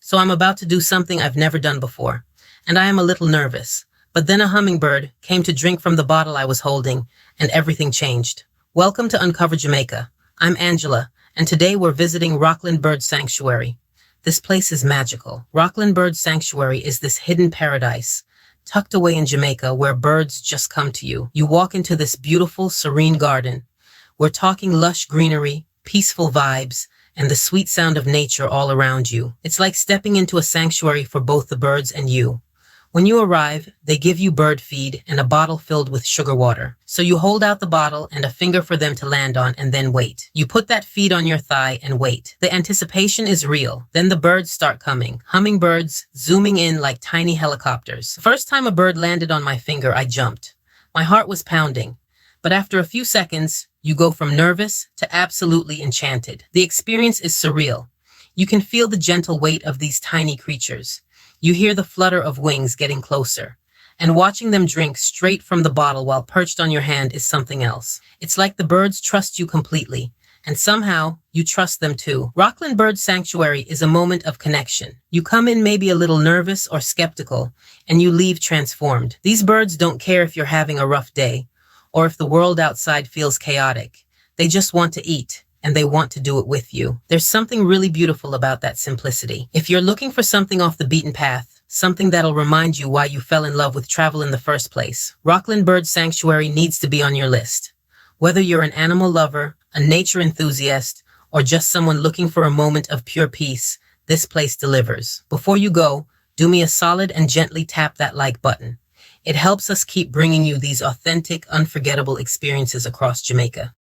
so I'm about to do something I've never done before, and I am a little nervous. But then a hummingbird came to drink from the bottle I was holding, and everything changed. Welcome to Uncover Jamaica. I'm Angela, and today we're visiting Rockland Bird Sanctuary. This place is magical. Rockland Bird Sanctuary is this hidden paradise, tucked away in Jamaica where birds just come to you. You walk into this beautiful, serene garden. We're talking lush greenery, peaceful vibes, and the sweet sound of nature all around you. It's like stepping into a sanctuary for both the birds and you. When you arrive, they give you bird feed and a bottle filled with sugar water. So you hold out the bottle and a finger for them to land on and then wait. You put that feed on your thigh and wait. The anticipation is real. Then the birds start coming. Hummingbirds zooming in like tiny helicopters. The first time a bird landed on my finger, I jumped. My heart was pounding. But after a few seconds, you go from nervous to absolutely enchanted. The experience is surreal. You can feel the gentle weight of these tiny creatures. You hear the flutter of wings getting closer, and watching them drink straight from the bottle while perched on your hand is something else. It's like the birds trust you completely, and somehow you trust them too. Rockland Bird Sanctuary is a moment of connection. You come in maybe a little nervous or skeptical, and you leave transformed. These birds don't care if you're having a rough day, or if the world outside feels chaotic. They just want to eat, and they want to do it with you. There's something really beautiful about that simplicity. If you're looking for something off the beaten path, something that'll remind you why you fell in love with travel in the first place, Rockland Bird Sanctuary needs to be on your list. Whether you're an animal lover, a nature enthusiast, or just someone looking for a moment of pure peace, this place delivers. Before you go, do me a solid and gently tap that like button. It helps us keep bringing you these authentic, unforgettable experiences across Jamaica.